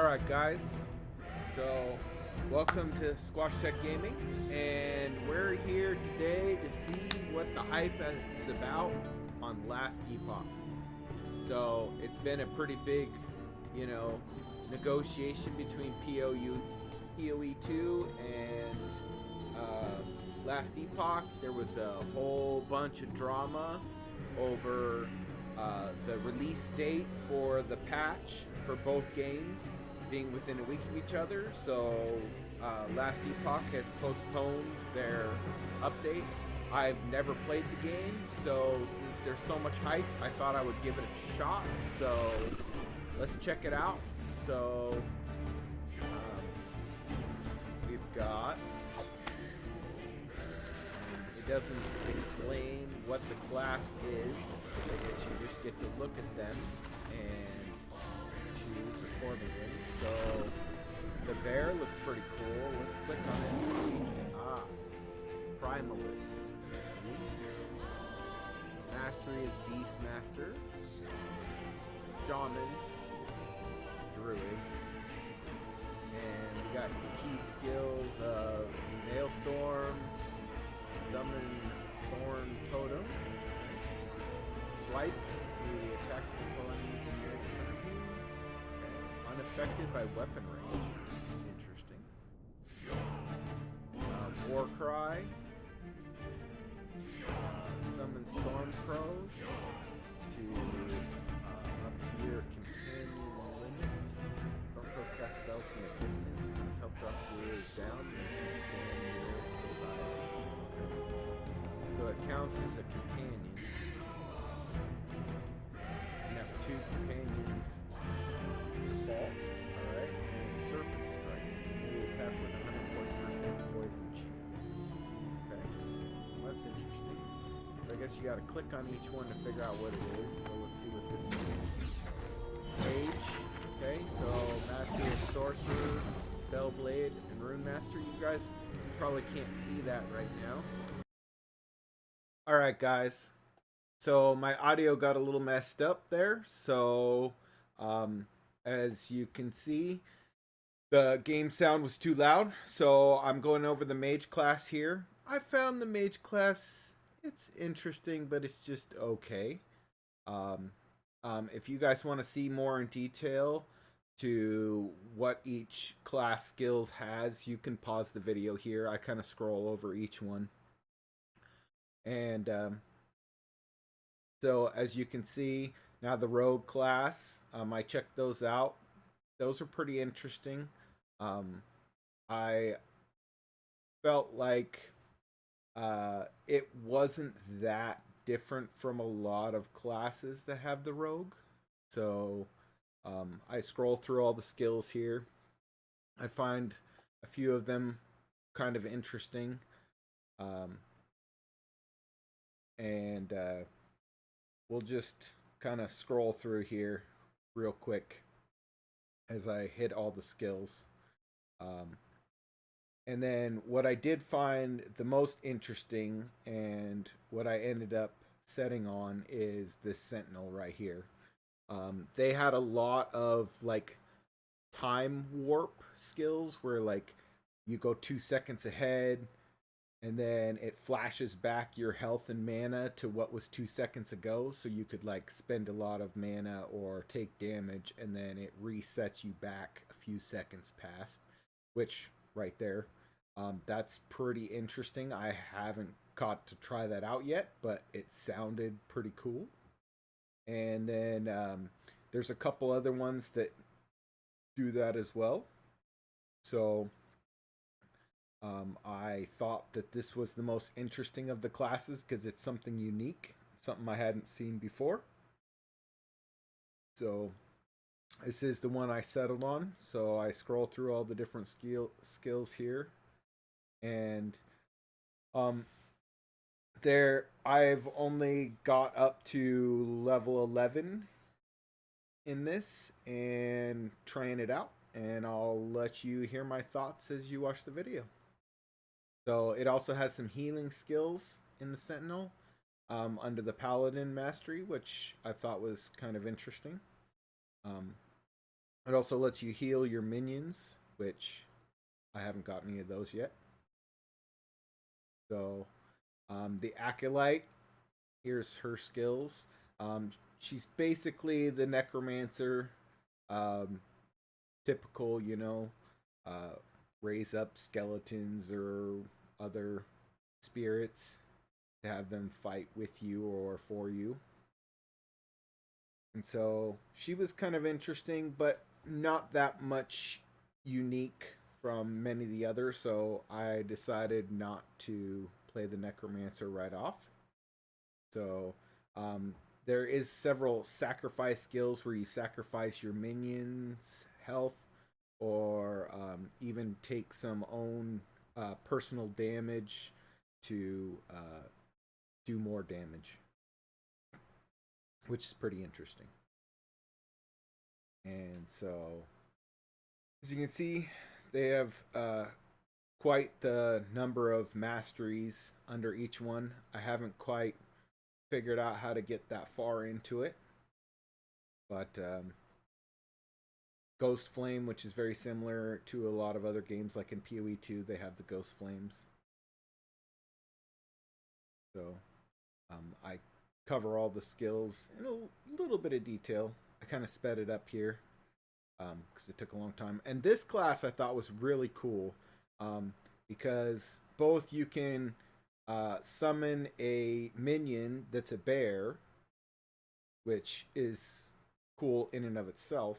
Alright guys, so welcome to Squash Tech Gaming, and we're here today to see what the hype is about on Last Epoch. So it's been a pretty big, negotiation between PoE 2 and Last Epoch. There was a whole bunch of drama over the release date for the patch for both games being within a week of each other. So Last Epoch has postponed their update. I've never played the game, so since there's so much hype, I thought I would give it a shot. So let's check it out. So we've got, it doesn't explain what the class is. I guess you just get to look at them and choose accordingly. So the bear looks pretty cool. Let's click on it and see. Primalist. See? Mastery is Beastmaster. Shaman. Druid. And we got key skills of Nailstorm, Summon Thorn Totem, Swipe, the attack control enemies in your turn. Unaffected by weapon range. Interesting. War Cry. Summon Storm Crows to up to your companion limit. Storm Crows cast spells from a distance. When its health drops is down, you can stand near nearby. So it counts as a companion. You have two companions. Default, alright. Serpent Strike. You attack with 140% poison chance. Okay. Well, that's interesting. So I guess you gotta click on each one to figure out what it is. So let's see what this one is. Mage. Okay, so Mastery of Sorcerer, Spellblade, and Rune Master. You guys probably can't see that right now. Alright guys. So my audio got a little messed up there. So as you can see, the game sound was too loud, so I'm going over the mage class here. I found the mage class, it's interesting, but it's just okay. If you guys want to see more in detail to what each class skills has, you can pause the video here. I kind of scroll over each one. And so as you can see, now the rogue class, I checked those out. Those are pretty interesting. I felt like it wasn't that different from a lot of classes that have the rogue. So I scroll through all the skills here. I find a few of them kind of interesting. And we'll just kind of scroll through here real quick as I hit all the skills. And then what I did find the most interesting and what I ended up setting on is this Sentinel right here. They had a lot of like time warp skills where like you go 2 seconds ahead and then it flashes back your health and mana to what was 2 seconds ago, so you could like spend a lot of mana or take damage, and then it resets you back a few seconds past, which right there, that's pretty interesting. I haven't got to try that out yet, but it sounded pretty cool. And then there's a couple other ones that do that as well. So I thought that this was the most interesting of the classes because it's something unique, something I hadn't seen before. So this is the one I settled on. So I scroll through all the different skills here, and there I've only got up to level 11 in this and trying it out, and I'll let you hear my thoughts as you watch the video. So it also has some healing skills in the Sentinel under the Paladin Mastery, which I thought was kind of interesting. It also lets you heal your minions, which I haven't got any of those yet. So the Acolyte, here's her skills. She's basically the Necromancer, um, typical, uh, raise up skeletons or other spirits to have them fight with you or for you. And so she was kind of interesting, but not that much unique from many of the others. So I decided not to play the Necromancer right off. So there is several sacrifice skills where you sacrifice your minions' health, or even take some own personal damage to do more damage, which is pretty interesting. And so, as you can see, they have quite the number of masteries under each one. I haven't quite figured out how to get that far into it, but Ghost Flame, which is very similar to a lot of other games, like in PoE 2, they have the Ghost Flames. So I cover all the skills in a little bit of detail. I kind of sped it up here because it took a long time. And this class I thought was really cool because both you can summon a minion that's a bear, which is cool in and of itself.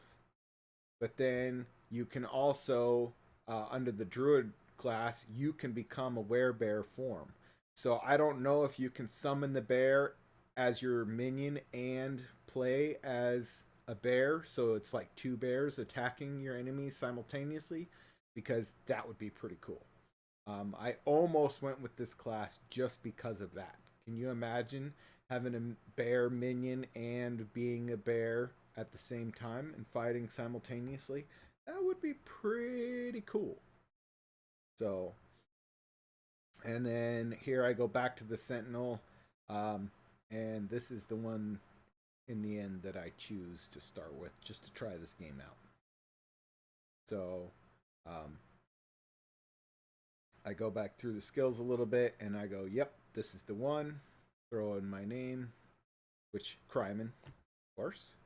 But then you can also, under the druid class, you can become a werebear form. So I don't know if you can summon the bear as your minion and play as a bear. So it's like two bears attacking your enemies simultaneously, because that would be pretty cool. I almost went with this class just because of that. Can you imagine having a bear minion and being a bear at the same time and fighting simultaneously? That would be pretty cool. So, and then here I go back to the Sentinel, and this is the one in the end that I choose to start with just to try this game out. So, I go back through the skills a little bit and I go, yep, this is the one. Throw in my name, which Cryman, of course.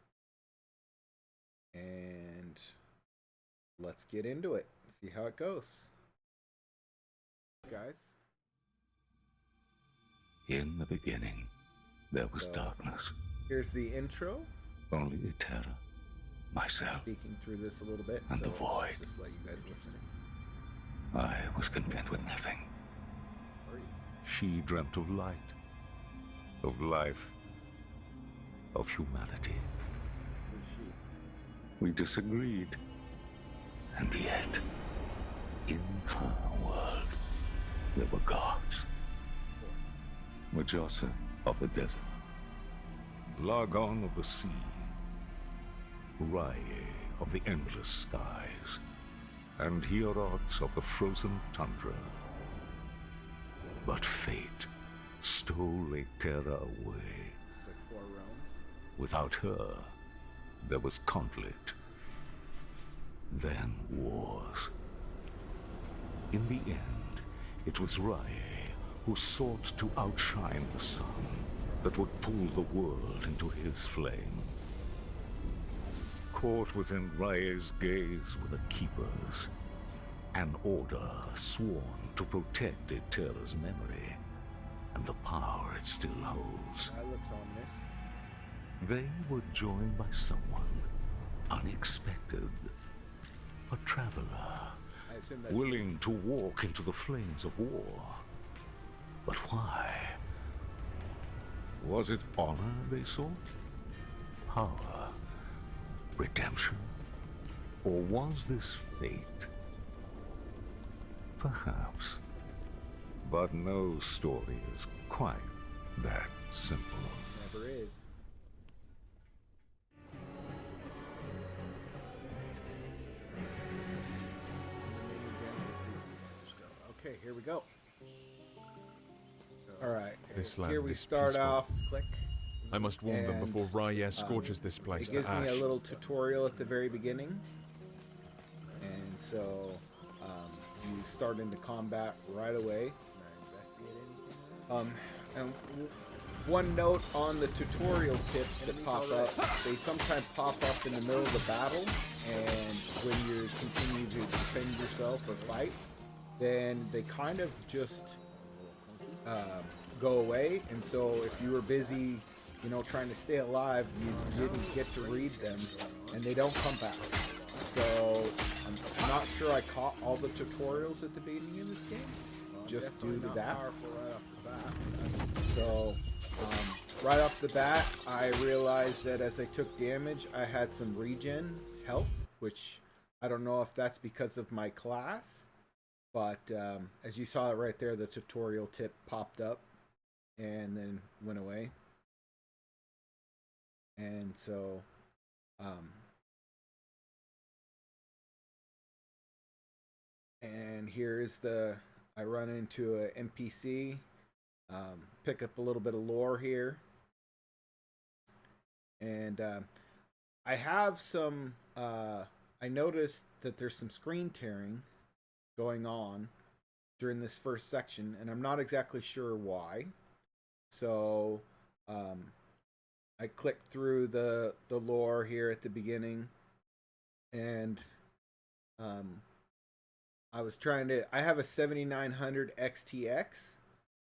And let's get into it. See how it goes. Guys. In the beginning, there was darkness. Here's the intro. Only the terror, myself, speaking through this a little bit, and the void. I'll just let you guys listen. I was content with nothing. She dreamt of light, of life, of humanity. Who's she? We disagreed. And yet, in her world, there were gods. Majasa of the desert, Largon of the sea, Rye of the endless skies, and Hierot of the frozen tundra. But fate stole Terra away. It's like 4 realms. Without her, there was conflict, then wars. In the end, it was Rye who sought to outshine the sun that would pull the world into his flame. Caught within Rye's gaze were the Keepers, an order sworn to protect Eterra's memory and the power it still holds. That looks ominous. They were joined by someone unexpected, a traveler, willing to walk into the flames of war. But why? Was it honor they sought? Power? Redemption? Or was this fate? Perhaps. But no story is quite that simple. Never is. Okay, here we go. All right, here we start off. Click. I must warn them And before Raya scorches this place it to gives me a ash. little tutorial at the very beginning. And so you start into combat right away. And one note on the tutorial tips that pop up, they sometimes pop up in the middle of the battle, and when you continue to defend yourself or fight, then they kind of just go away. And so if you were busy, you know, trying to stay alive, you didn't get to read them, and they don't come back. So I'm not sure I caught all the tutorials at the beginning of this game, just due to that. So right off the bat, I realized that as I took damage, I had some regen health, which I don't know if that's because of my class, but as you saw it right there, the tutorial tip popped up and then went away. And so and here's I run into a NPC, pick up a little bit of lore here, and I have some I noticed that there's some screen tearing going on during this first section, and I'm not exactly sure why. So I clicked through the lore here at the beginning, and I was trying to. I have a 7900 XTX,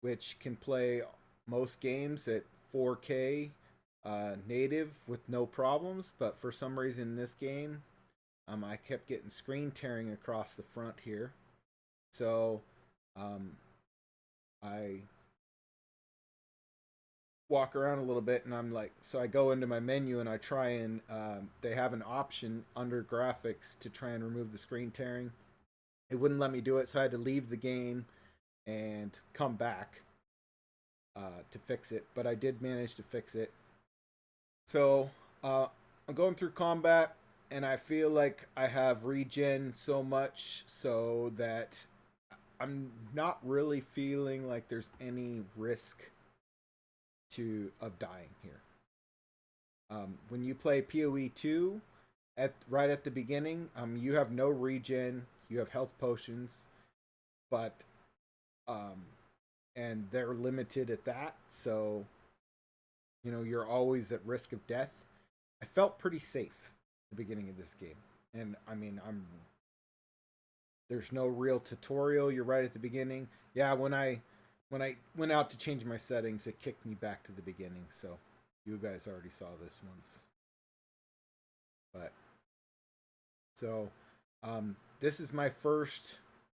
which can play most games at 4K native with no problems. But for some reason in this game, I kept getting screen tearing across the front here. So I walk around a little bit, and I'm like, so I go into my menu and I try and they have an option under graphics to try and remove the screen tearing. It wouldn't let me do it, so I had to leave the game and come back to fix it. But I did manage to fix it. So I'm going through combat, and I feel like I have regen so much so that I'm not really feeling like there's any risk of dying here. When you play PoE 2 right at the beginning, you have no regen, you have health potions, but and they're limited at that, so you know you're always at risk of death. I felt pretty safe at the beginning of this game, and I mean there's no real tutorial. You're right at the beginning. Yeah, when I went out to change my settings, it kicked me back to the beginning. So you guys already saw this once. But so this is my first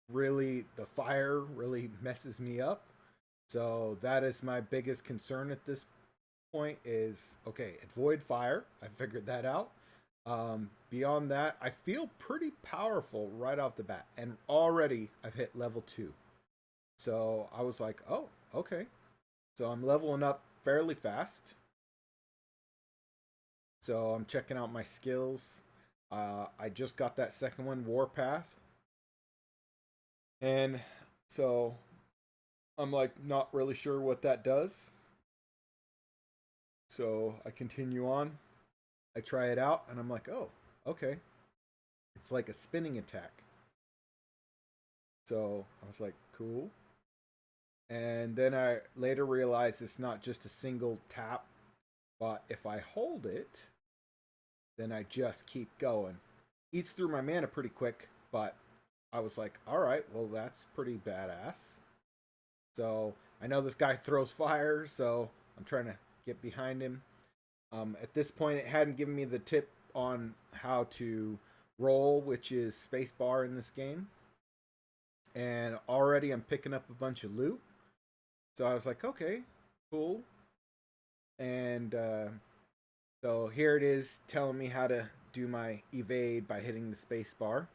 really, the fire really messes me up. So that is my biggest concern at this point is, okay, avoid fire. I figured that out. Beyond that, I feel pretty powerful right off the bat. And already I've hit level 2. So I was like, oh, okay. So I'm leveling up fairly fast. So I'm checking out my skills. I just got that second one, Warpath. And so I'm like not really sure what that does. So I continue on. I try it out and I'm like, oh, okay. It's like a spinning attack. So I was like, cool. And then I later realized it's not just a single tap, but if I hold it, then I just keep going. Eats through my mana pretty quick, but I was like, all right, well, that's pretty badass. So I know this guy throws fire, so I'm trying to get behind him. At this point, it hadn't given me the tip on how to roll, which is spacebar in this game. And already I'm picking up a bunch of loot. So I was like, okay, cool. And so here it is telling me how to do my evade by hitting the space bar.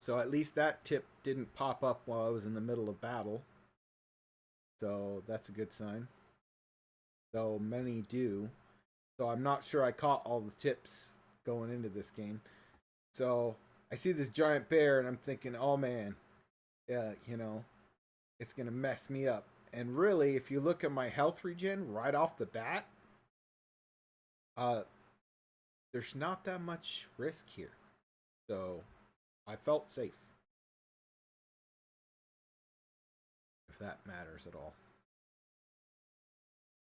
So at least that tip didn't pop up while I was in the middle of battle. So that's a good sign. Though many do. So I'm not sure I caught all the tips going into this game. So I see this giant bear and I'm thinking, oh man, yeah, you know, it's going to mess me up. And really, if you look at my health regen right off the bat, Uh, there's not that much risk here, so I felt safe, if that matters at all.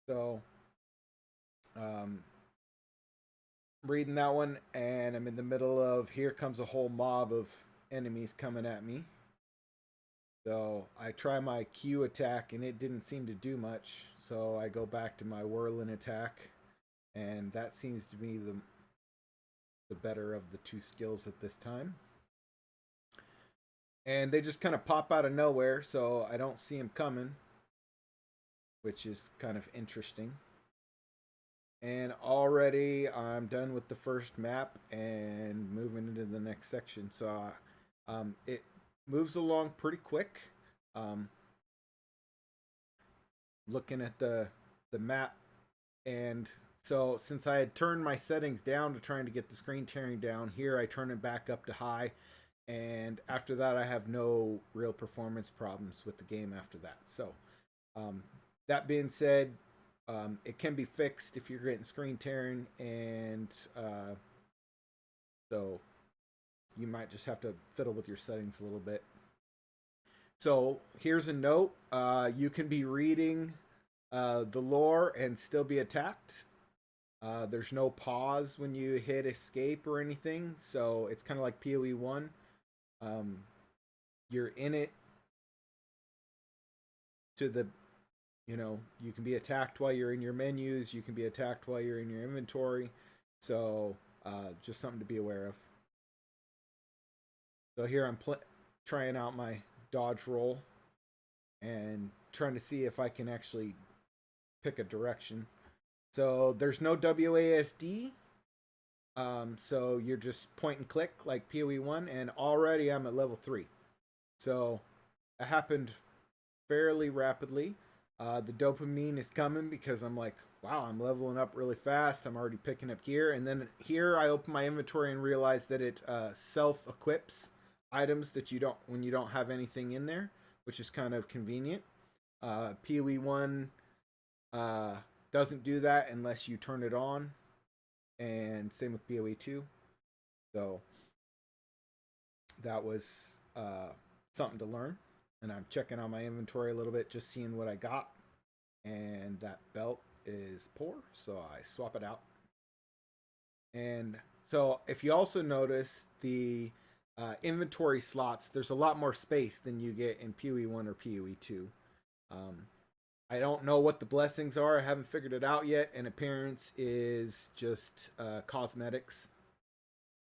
So, um, reading that one, and I'm in the middle of here comes a whole mob of enemies coming at me. So I try my Q attack, and it didn't seem to do much. So I go back to my whirling attack, and that seems to be the better of the two skills at this time. And they just kind of pop out of nowhere, so I don't see them coming, which is kind of interesting. And already I'm done with the first map and moving into the next section. So it moves along pretty quick. Um, looking at the map, and so since I had turned my settings down to trying to get the screen tearing down, here I turn it back up to high, and after that I have no real performance problems with the game after that. So um, that being said, it can be fixed if you're getting screen tearing, and so you might just have to fiddle with your settings a little bit. So here's a note: you can be reading the lore and still be attacked. There's no pause when you hit escape or anything, so it's kind of like PoE 1. Um, you're in it to the, you can be attacked while you're in your menus, you can be attacked while you're in your inventory, so just something to be aware of. So here I'm trying out my dodge roll and trying to see if I can actually pick a direction. So there's no WASD. So you're just point and click like PoE 1, and already I'm at level 3. So it happened fairly rapidly. The dopamine is coming because I'm like, wow, I'm leveling up really fast. I'm already picking up gear. And then here I open my inventory and realize that it self-equips items that you don't, when you don't have anything in there, which is kind of convenient. PoE 1 doesn't do that unless you turn it on, and same with PoE 2. So that was something to learn. And I'm checking on my inventory a little bit, just seeing what I got. And that belt is poor, so I swap it out. And so if you also notice the inventory slots, there's a lot more space than you get in PoE 1 or PoE 2. I don't know what the blessings are. I haven't figured it out yet. And appearance is just cosmetics.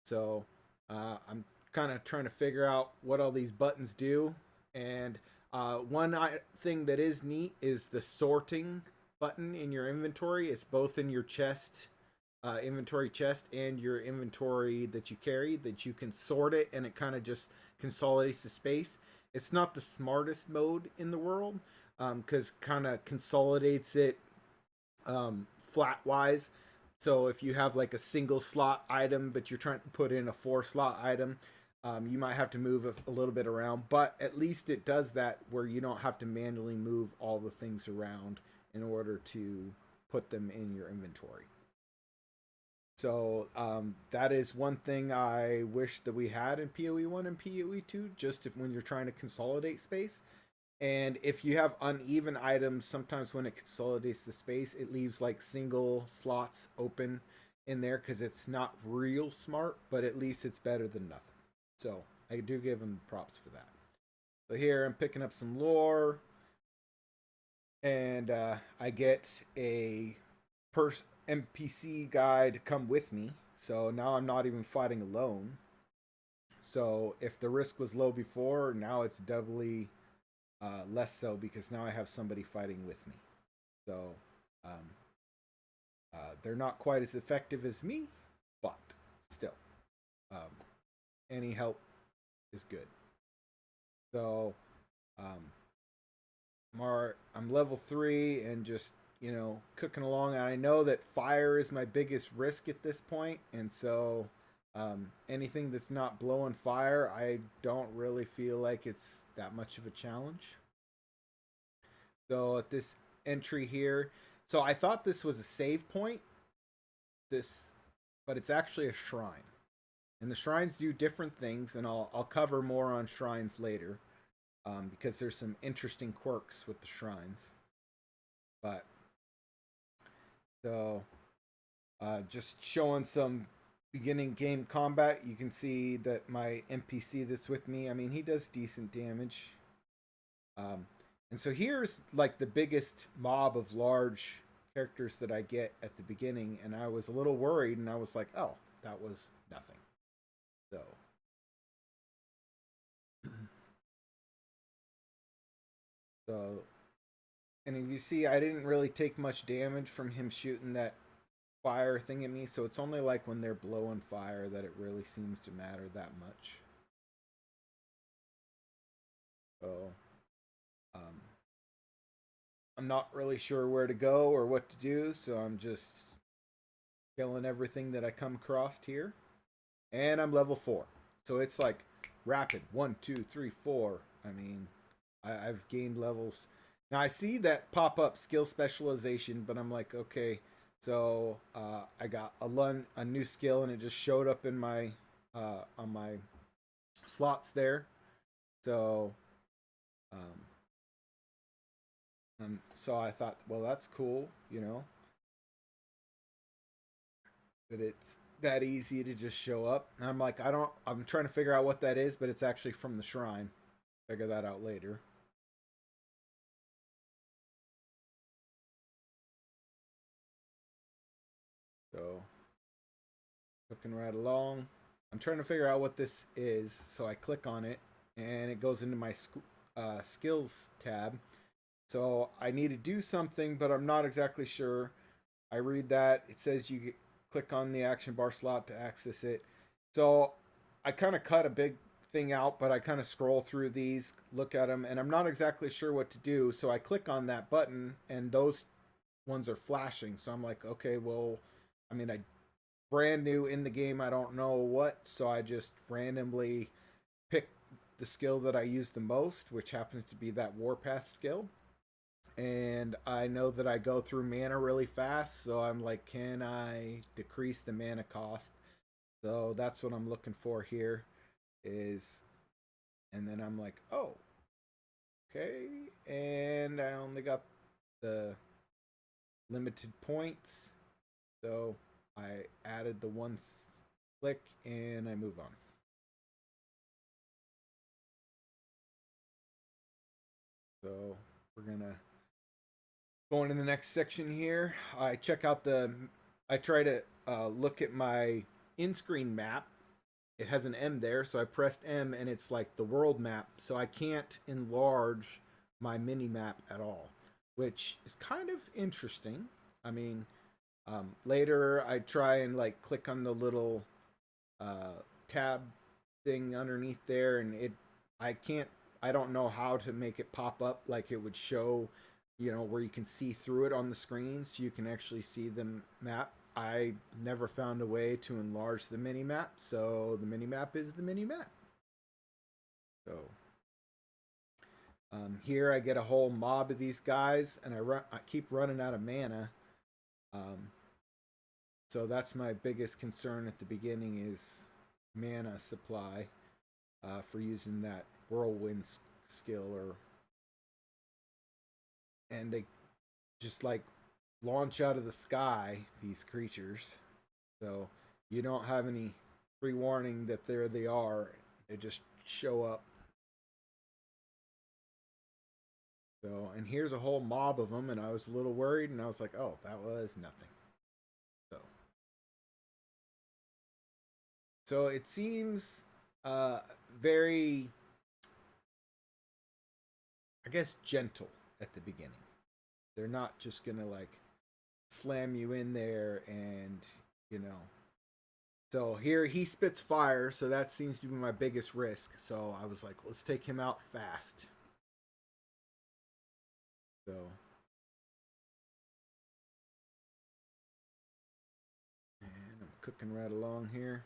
So I'm kind of trying to figure out what all these buttons do. And one thing that is neat is the sorting button in your inventory. It's both in your chest, inventory chest, and your inventory that you carry, that you can sort it, and it kind of just consolidates the space. It's not the smartest mode in the world, because kind of consolidates it flat wise. So if you have like a single slot item, but you're trying to put in a 4 slot item, you might have to move a little bit around. But at least it does that where you don't have to manually move all the things around in order to put them in your inventory. So that is one thing I wish that we had in PoE 1 and PoE 2, just when you're trying to consolidate space. And if you have uneven items, sometimes when it consolidates the space, it leaves like single slots open in there because it's not real smart, but at least it's better than nothing. So I do give them props for that. So here I'm picking up some lore, and I get a NPC guy to come with me. So now I'm not even fighting alone. So if the risk was low before, now it's doubly less so because now I have somebody fighting with me. So they're not quite as effective as me, but still, any help is good. So I'm level 3 and just cooking along. And I know that fire is my biggest risk at this point, and so anything that's not blowing fire, I don't really feel like it's that much of a challenge. So at this entry here, so I thought this was a save point. this, but it's actually a shrine. And the shrines do different things, and I'll cover more on shrines later, because there's some interesting quirks with the shrines. But so, just showing some beginning game combat. You can see that my NPC that's with me, I mean, he does decent damage. And so here's like the biggest mob of large characters that I get at the beginning, and I was a little worried, and I was like, oh, that was nothing. So. So, and if you see, I didn't really take much damage from him shooting that fire thing at me, so it's only like when they're blowing fire that it really seems to matter that much. So, um, I'm not really sure where to go or what to do, so I'm just killing everything that I come across here. And I'm level 4. So it's like rapid 1, 2, 3, 4. I mean, I've gained levels. Now I see that pop up skill specialization, but I'm like, okay, so I got a new skill, and it just showed up in my on my slots there. So, so I thought, well, that's cool, you know, that it's that easy to just show up. And I'm like, I'm trying to figure out what that is, but it's actually from the shrine. Figure that out later. So, looking right along. I'm trying to figure out what this is, so I click on it, and it goes into my skills tab. So I need to do something, but I'm not exactly sure. I read that. It says you click on the action bar slot to access it. So I kind of cut a big thing out, but I kind of scroll through these, look at them, and I'm not exactly sure what to do. So I click on that button, and those ones are flashing. So I'm like, okay, well, I mean, I brand new in the game, I don't know what, so I just randomly pick the skill that I use the most, which happens to be that Warpath skill. And I know that I go through mana really fast, so I'm like, can I decrease the mana cost? So that's what I'm looking for here is, and then I'm like, oh, okay, and I only got the limited points, so I added the one click and I move on. So we're gonna go into the next section here. I try to look at my in-screen map. It has an M there, so I pressed M, and it's like the world map, so I can't enlarge my mini map at all, which is kind of interesting. I mean, later I try and like click on the little tab thing underneath there, and I can't, I don't know how to make it pop up like it would show, you know, where you can see through it on the screen so you can actually see the map. I never found a way to enlarge the mini map, so the mini map is the mini map. So here I get a whole mob of these guys, and I keep running out of mana. So that's my biggest concern at the beginning is mana supply for using that whirlwind skill, and they just like launch out of the sky, these creatures. So you don't have any pre-warning that there they are. They just show up. So, and here's a whole mob of them, and I was a little worried, and I was like, oh, that was nothing. So it seems very, I guess, gentle at the beginning. They're not just gonna like slam you in there and, you know. So here he spits fire, so that seems to be my biggest risk. So I was like, let's take him out fast. So and I'm cooking right along here.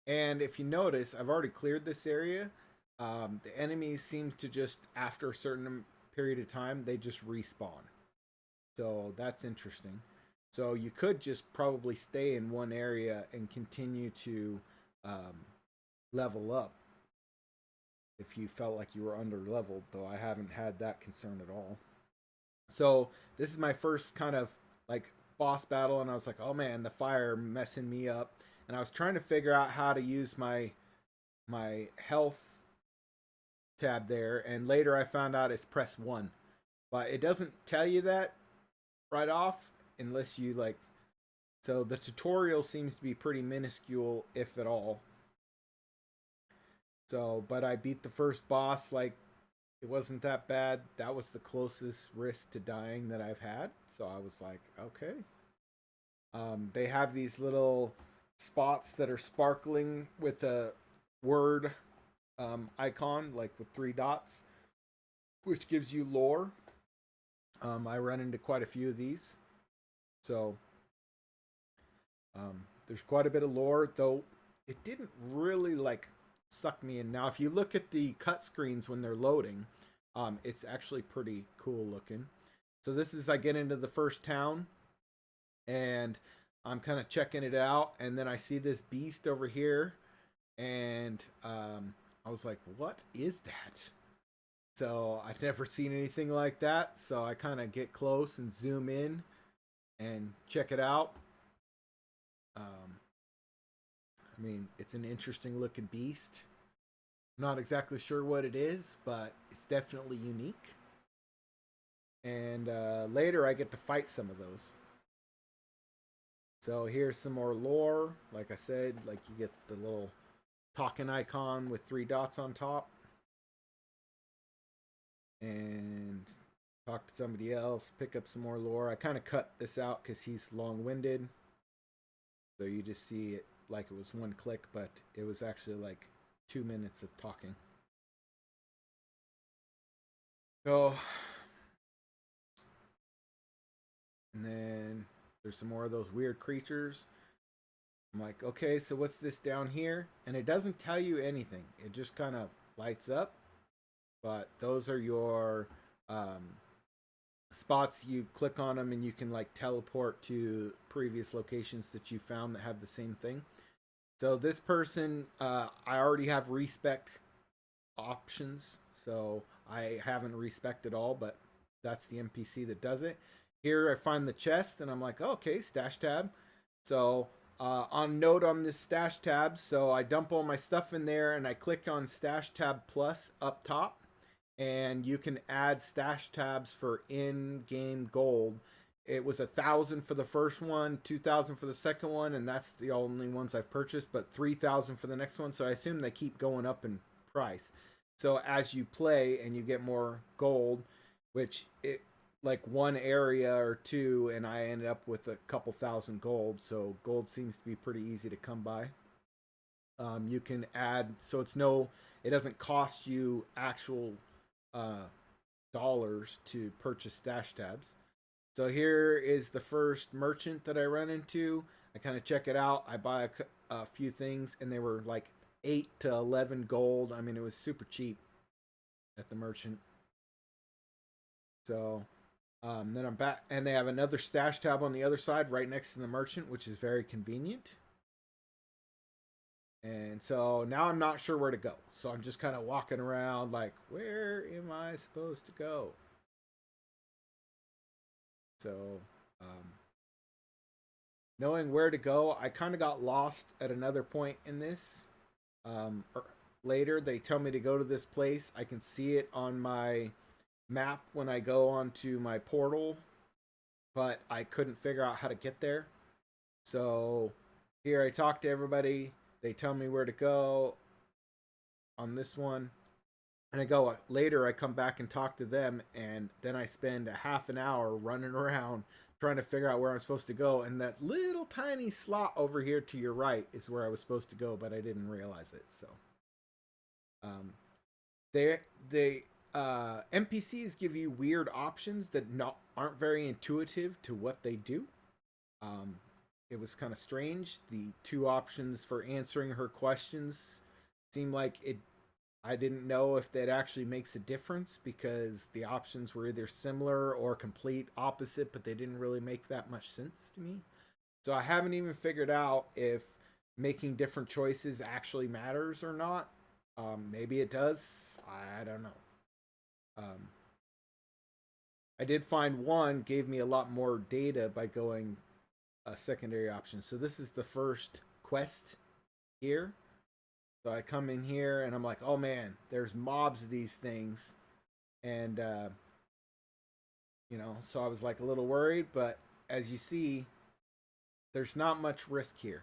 And if you notice, I've already cleared this area. The enemies seem to just, after a certain period of time, they just respawn. So that's interesting. So you could just probably stay in one area and continue to um, level up if you felt like you were under leveled, though I haven't had that concern at all. So this is my first kind of like boss battle, and I was like, oh man, the fire messing me up. And I was trying to figure out how to use my health tab there, and later I found out it's press 1. But it doesn't tell you that right off unless you like, so the tutorial seems to be pretty minuscule if at all. So, but I beat the first boss, like it wasn't that bad. That was the closest risk to dying that I've had. So I was like, okay. They have these little spots that are sparkling with a word icon, like with 3 dots, which gives you lore. I run into quite a few of these. So there's quite a bit of lore, though it didn't really like suck me in. Now, if you look at the cut screens when they're loading, it's actually pretty cool looking. So this is, I get into the first town, and I'm kind of checking it out, and then I see this beast over here, and I was like, what is that? So I've never seen anything like that, so I kind of get close and zoom in and check it out. I mean, it's an interesting looking beast. Not exactly sure what it is, but it's definitely unique. And later I get to fight some of those. So here's some more lore. Like I said, like you get the little talking icon with 3 dots on top. And talk to somebody else, pick up some more lore. I kind of cut this out because he's long-winded. So you just see it like it was 1 click, but it was actually like 2 minutes of talking. So, and then there's some more of those weird creatures. I'm like, okay, so what's this down here? And it doesn't tell you anything. It just kind of lights up. But those are your spots. You click on them and you can like teleport to previous locations that you found that have the same thing. So this person, I already have respec options, so I haven't respected all, but that's the NPC that does it. Here I find the chest, and I'm like, oh, okay, stash tab. So on note on this stash tab, so I dump all my stuff in there, and I click on stash tab plus up top, and you can add stash tabs for in-game gold. It was 1,000 for the first one, 2,000 for the second one, and that's the only ones I've purchased, but 3,000 for the next one. So I assume they keep going up in price. So as you play and you get more gold, which it like 1 area or 2, and I ended up with a couple thousand gold. So gold seems to be pretty easy to come by. You can add, so it doesn't cost you actual dollars to purchase stash tabs. So here is the first merchant that I run into. I kind of check it out. I buy a few things, and they were like 8 to 11 gold. I mean, it was super cheap at the merchant. So then I'm back, and they have another stash tab on the other side right next to the merchant, which is very convenient. And so now I'm not sure where to go. So I'm just kind of walking around like, where am I supposed to go? So knowing where to go, I kind of got lost at another point in this. Later, they tell me to go to this place. I can see it on my map when I go onto my portal, but I couldn't figure out how to get there. So here I talk to everybody. They tell me where to go on this one. And I go later, I come back and talk to them, and then I spend a half an hour running around trying to figure out where I'm supposed to go. And that little tiny slot over here to your right is where I was supposed to go, but I didn't realize it. So, they NPCs give you weird options that aren't very intuitive to what they do. It was kind of strange. The 2 options for answering her questions seemed like it I didn't know if that actually makes a difference because the options were either similar or complete opposite, but they didn't really make that much sense to me. So I haven't even figured out if making different choices actually matters or not. Maybe it does. I don't know. Um, I did find one gave me a lot more data by going a secondary option. So this is the first quest here. So I come in here and I'm like, oh man, there's mobs of these things. And, so I was like a little worried, but as you see, there's not much risk here.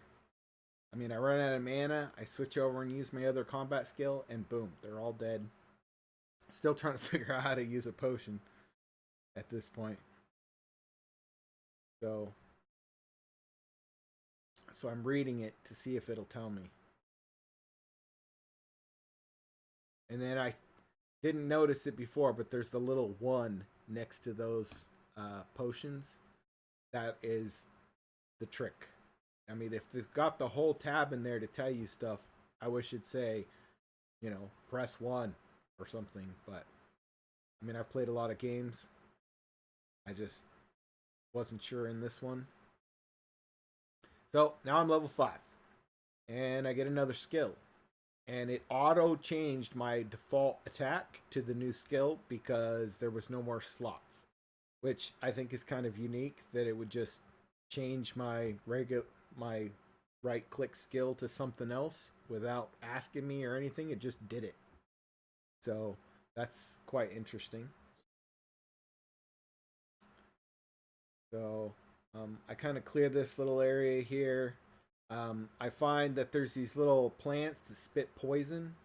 I mean, I run out of mana, I switch over and use my other combat skill, and boom, they're all dead. Still trying to figure out how to use a potion at this point. So I'm reading it to see if it'll tell me. And then I didn't notice it before, but there's the little one next to those potions. That is the trick. I mean, if they've got the whole tab in there to tell you stuff, I wish it'd say, press 1 or something. But, I mean, I've played a lot of games. I just wasn't sure in this one. So, now I'm level 5. And I get another skill. And it auto changed my default attack to the new skill because there was no more slots, which I think is kind of unique that it would just change my right click skill to something else without asking me or anything. It just did it. So that's quite interesting. So I kind of clear this little area here. I find that there's these little plants that spit poison.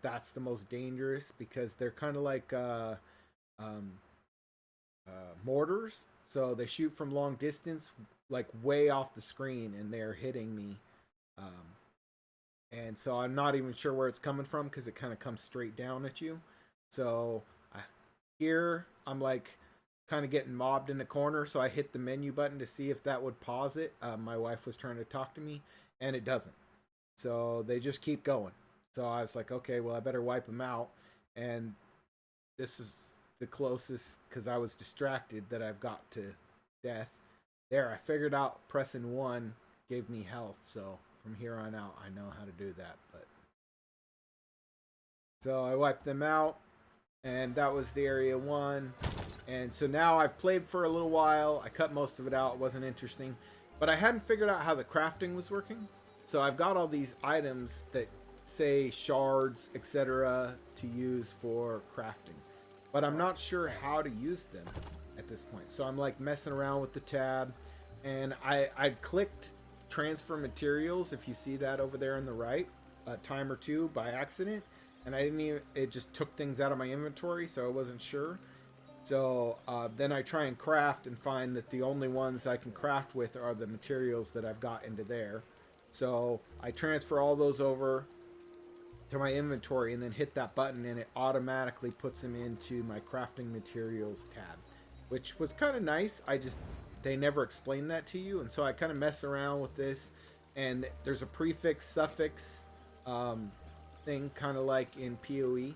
That's the most dangerous because they're kind of like mortars. So they shoot from long distance, like way off the screen, and they're hitting me. And so I'm not even sure where it's coming from because it kind of comes straight down at you. So here I'm like kind of getting mobbed in the corner, so I hit the menu button to see if that would pause it. My wife was trying to talk to me, and it doesn't. So they just keep going. So I was like, okay, well, I better wipe them out. And this is the closest, because I was distracted, that I've got to death. There, I figured out pressing 1 gave me health, so from here on out, I know how to do that. But so I wiped them out, and that was the area 1. And so now I've played for a little while. I cut most of it out. It wasn't interesting. But I hadn't figured out how the crafting was working. So I've got all these items that say shards, etc. to use for crafting. But I'm not sure how to use them at this point. So I'm like messing around with the tab. And I'd clicked transfer materials, if you see that over there on the right, a time or two by accident. And I didn't even, it just took things out of my inventory, so I wasn't sure. So then I try and craft and find that the only ones I can craft with are the materials that I've got into there. So I transfer all those over to my inventory and then hit that button, and it automatically puts them into my crafting materials tab, which was kind of nice. They never explain that to you, and so I kind of mess around with this, and there's a prefix suffix thing, kind of like in PoE.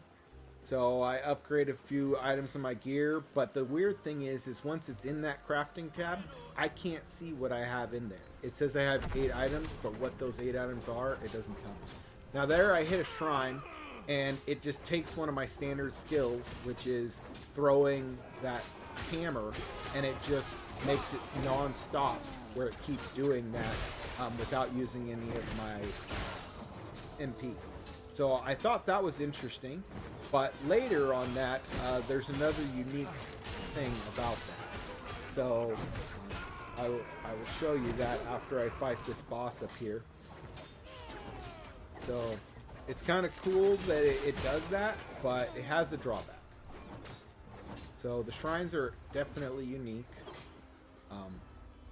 So I upgrade a few items in my gear, but the weird thing is once it's in that crafting tab, I can't see what I have in there. It says I have 8 items, but what those 8 items are, it doesn't tell me. Now there I hit a shrine, and it just takes one of my standard skills, which is throwing that hammer, and it just makes it non-stop, where it keeps doing that without using any of my MP. So I thought that was interesting, but later on that, there's another unique thing about that. So I will show you that after I fight this boss up here. So it's kind of cool that it does that, but it has a drawback. So the shrines are definitely unique.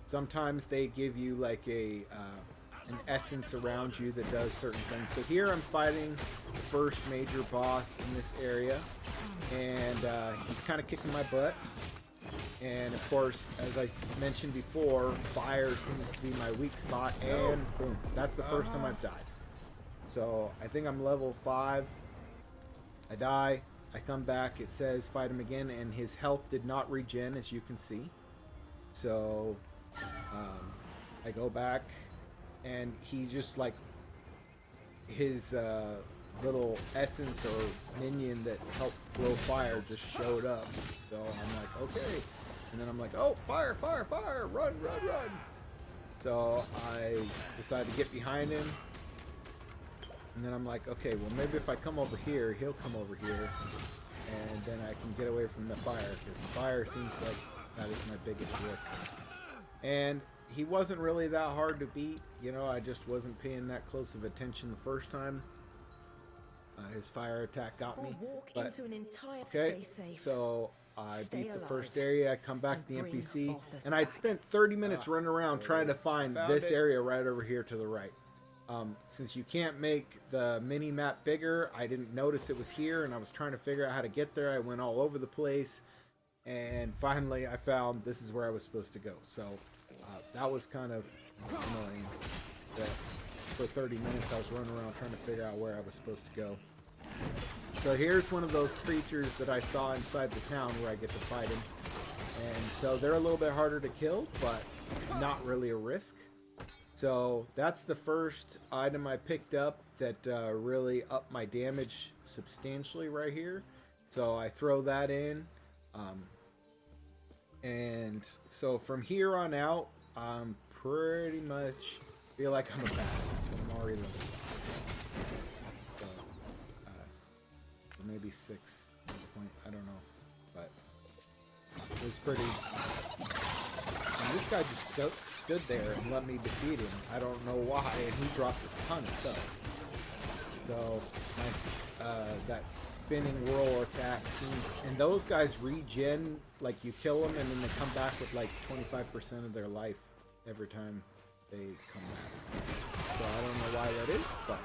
Sometimes they give you like an essence around you that does certain things. So here I'm fighting the first major boss in this area, and he's kind of kicking my butt. And of course, as I mentioned before, fire seems to be my weak spot, and boom, that's the first time I've died. So I think I'm level 5, I die. I come back. It says fight him again, and his health did not regen, as you can see. So I go back, and he just like his little essence or minion that helped blow fire just showed up. So I'm like, okay. And then I'm like, oh, fire, fire, fire, run, run, run. So I decided to get behind him. And then I'm like, okay, well, maybe if I come over here, he'll come over here. And then I can get away from the fire, because fire seems like that is my biggest risk. And he wasn't really that hard to beat. You know, I just wasn't paying that close of attention the first time. His fire attack got me. But, into an entire okay, stay safe. so I Stay beat the alive first area. I come back to the and bring NPC, Arthur's and I'd back. spent 30 minutes running around trying to find this area right over here to the right. Since you can't make the mini map bigger, I didn't notice it was here, and I was trying to figure out how to get there. I went all over the place, and finally I found this is where I was supposed to go. So that was kind of annoying. That for 30 minutes I was running around trying to figure out where I was supposed to go. So here's one of those creatures that I saw inside the town where I get to fight him. And so they're a little bit harder to kill, but not really a risk. So that's the first item I picked up that really upped my damage substantially right here. So I throw that in. And so from here on out, I'm pretty much feel like I'm a badass. I'm already level 5. So maybe 6 at this point. I don't know. But it was pretty... And this guy just stood there and let me defeat him. I don't know why, and he dropped a ton of stuff. So nice. That spinning whirl attack seems, and those guys regen, like you kill them and then they come back with like 25% of their life every time they come back. So I don't know why that is, but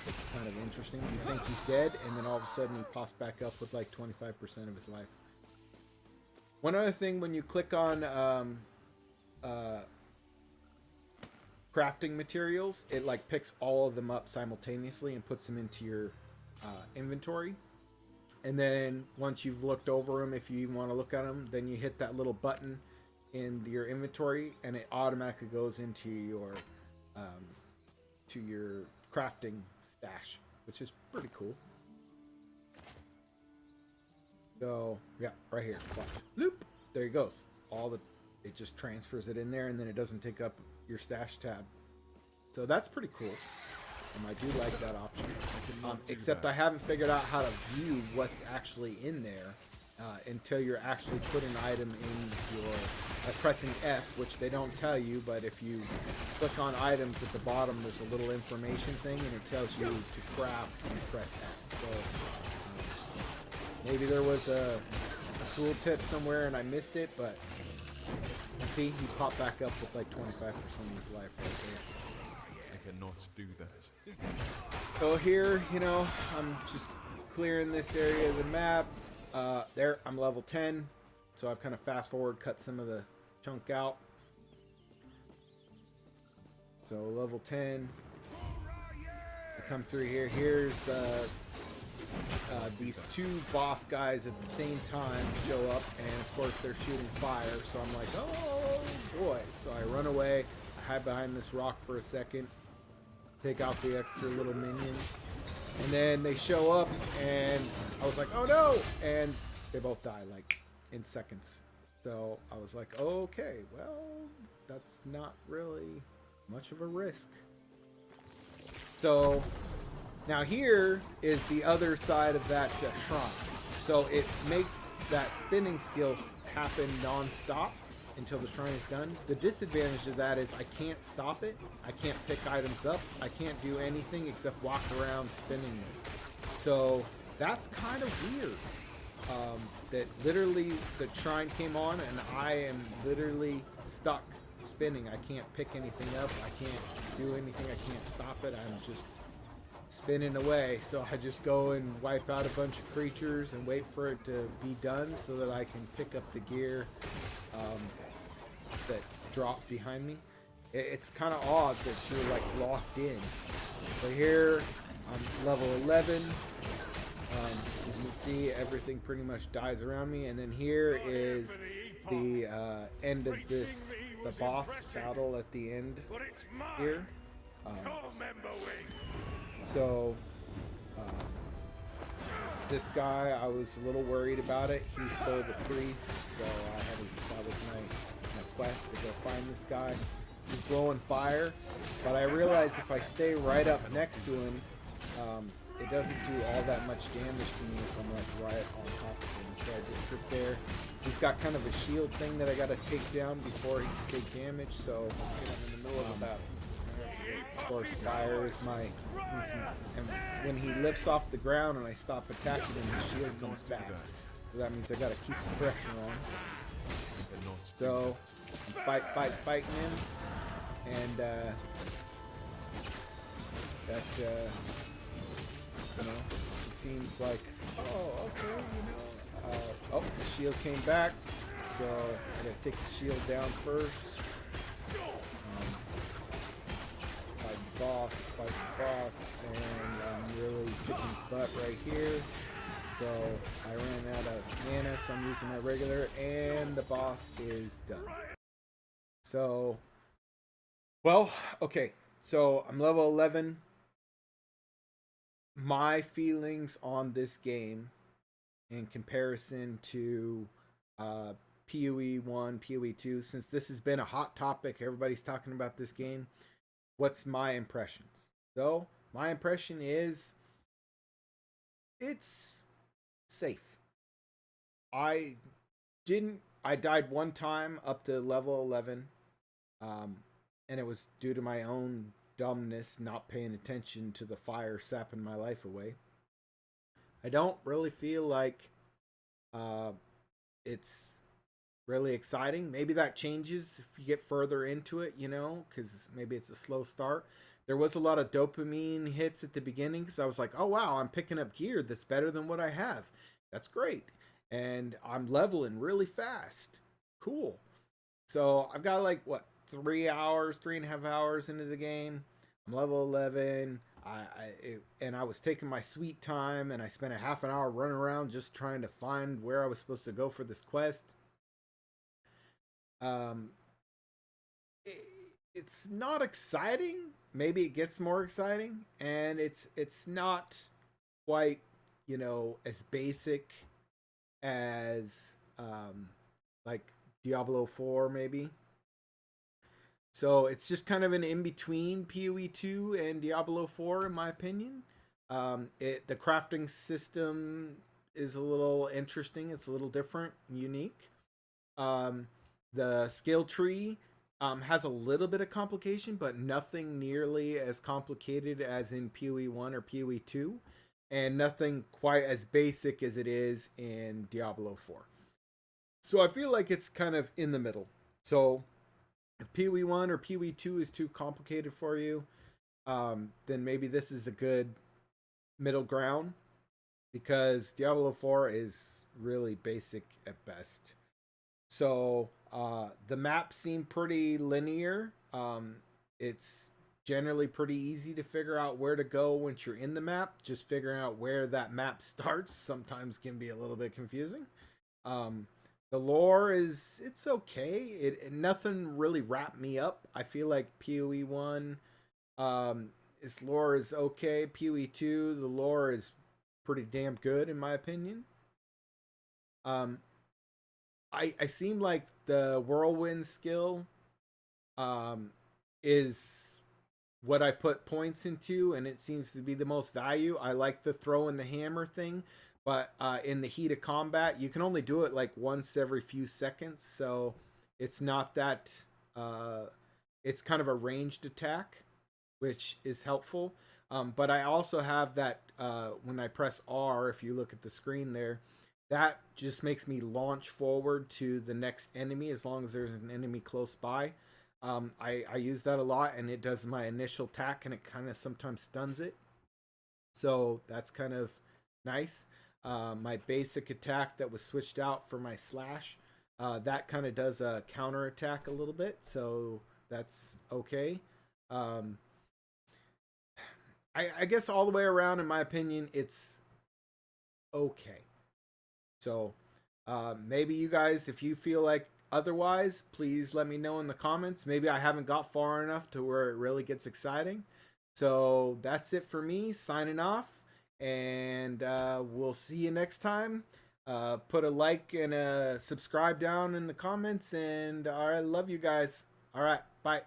it's kind of interesting. You think he's dead, and then all of a sudden he pops back up with like 25% of his life. One other thing, when you click on crafting materials, it like picks all of them up simultaneously and puts them into your inventory. And then once you've looked over them, if you even want to look at them, then you hit that little button in your inventory, and it automatically goes into your crafting stash, which is pretty cool. So yeah, right here, watch. Loop. There he goes. It just transfers it in there, and then it doesn't take up your stash tab. So that's pretty cool. I do like that option. Except I haven't figured out how to view what's actually in there until you're actually putting an item in your pressing F, which they don't tell you, but if you click on items at the bottom, there's a little information thing, and it tells you to craft when you press F. So maybe there was a tooltip somewhere and I missed it, but see, he popped back up with like 25% of his life right there. I cannot do that. So here, you know, I'm just clearing this area of the map. There, I'm level 10, so I've kind of fast forward, cut some of the chunk out. So level 10, I come through here. Here's these two boss guys at the same time show up, and of course they're shooting fire. So I'm like, oh boy! So I run away. I hide behind this rock for a second, take out the extra little minions, and then they show up, and I was like, oh no! And they both die like in seconds. So I was like, okay, well, that's not really much of a risk. So now here is the other side of that shrine. So it makes that spinning skill happen non-stop until the shrine is done. The disadvantage of that is I can't stop it. I can't pick items up. I can't do anything except walk around spinning this. So that's kind of weird. That literally the shrine came on and I am literally stuck spinning. I can't pick anything up. I can't do anything. I can't stop it. I'm just spinning away. So I just go and wipe out a bunch of creatures and wait for it to be done so that I can pick up the gear that dropped behind me. It's kind of odd that you're like locked in. So here I'm level 11. As you can see, everything pretty much dies around me, and then here is the end of this, the boss battle at the end here. So this guy, I was a little worried about it. He stole the priest, so that was my quest to go find this guy. He's blowing fire, but I realized if I stay right up next to him, it doesn't do all that much damage to me if I'm like right on top of him. So I just sit there. He's got kind of a shield thing that I gotta take down before he can take damage, so I'm in the middle of a battle. Of course, fire is and when he lifts off the ground and I stop attacking him, his shield comes back. So that means I gotta keep the pressure on. So I'm fighting him, and that it seems like, oh, okay, oh, the shield came back, so I gotta take the shield down first. Fight the boss, and I'm really kicking butt right here. So I ran out of mana, so I'm using my regular, and the boss is done. So, well, okay, so I'm level 11. My feelings on this game in comparison to PoE 1, PoE 2, since this has been a hot topic, everybody's talking about this game. What's my impressions? So, my impression is it's safe. I died one time up to level 11, and it was due to my own dumbness, not paying attention to the fire sapping my life away. I don't really feel like it's really exciting. Maybe that changes if you get further into it, because maybe it's a slow start. There was a lot of dopamine hits at the beginning because I was like, oh wow, I'm picking up gear that's better than what I have. That's great. And I'm leveling really fast. Cool. So I've got like, 3.5 hours into the game. I'm level 11. I was taking my sweet time, and I spent a half an hour running around just trying to find where I was supposed to go for this quest. It's not exciting. Maybe it gets more exciting, and it's not quite as basic as like Diablo 4 maybe. So it's just kind of an in between PoE 2 and Diablo 4 in my opinion. The crafting system is a little interesting. It's a little different, unique. The skill tree has a little bit of complication, but nothing nearly as complicated as in PoE 1 or PoE 2, and nothing quite as basic as it is in Diablo 4. So I feel like it's kind of in the middle. So if PoE 1 or PoE 2 is too complicated for you, then maybe this is a good middle ground, because Diablo 4 is really basic at best. So the maps seem pretty linear. It's generally pretty easy to figure out where to go once you're in the map. Just figuring out where that map starts sometimes can be a little bit confusing. The lore it's okay. It nothing really wrapped me up. I feel like PoE 1, its lore is okay. PoE 2, the lore is pretty damn good in my opinion. I seem like the whirlwind skill is what I put points into, and it seems to be the most value. I like the throw in the hammer thing, but in the heat of combat, you can only do it like once every few seconds, so it's not that it's kind of a ranged attack, which is helpful. But I also have that when I press R, if you look at the screen there, that just makes me launch forward to the next enemy as long as there's an enemy close by. I use that a lot, and it does my initial attack, and it kind of sometimes stuns it. So that's kind of nice. My basic attack that was switched out for my slash, that kind of does a counter attack a little bit, so that's okay. I guess all the way around, in my opinion, it's okay. So maybe you guys, if you feel like otherwise, please let me know in the comments. Maybe I haven't got far enough to where it really gets exciting. So that's it for me, signing off. And we'll see you next time. Put a like and a subscribe down in the comments. And I love you guys. All right. Bye.